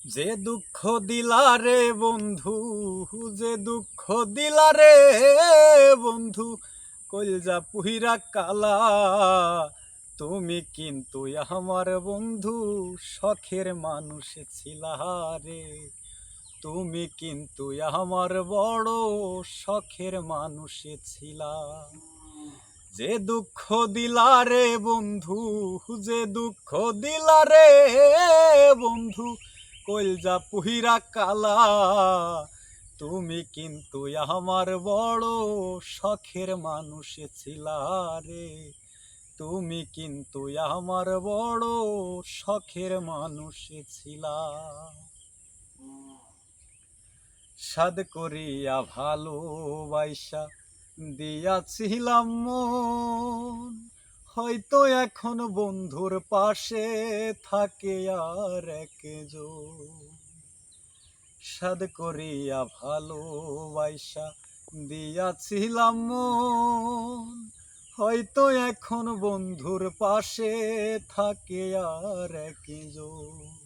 যে দুঃখ দিলা রে বন্ধু, যে দুঃখ দিলা রে বন্ধু, কলজা পুহিরা কালা। তুমি কিন্তু আমার বন্ধু শখের মানুষ ছিলা রে। তুমি কিন্তু আমার বড় শখের মানুষ ছিলা। যে দুঃখ দিলা রে বন্ধু, যে দুঃখ দিলা রে বন্ধু, কলজা পুহিরা কালা। তুমি কিন্তু আমার বড় শখের মানুষ ছিলা রে। তুমি কিন্তু আমার বড় শখের মানুষ ছিলা। সাদ করিয়া ভালোবাসা দিয়াছিলাম মন, হয়তো এখন বন্ধুর পাশে থাকে আর একজন। সাদ করিয়া ভালোবাসা দিয়াছিলাম মন, হয়তো এখন বন্ধুর পাশে থাকে আর একজন।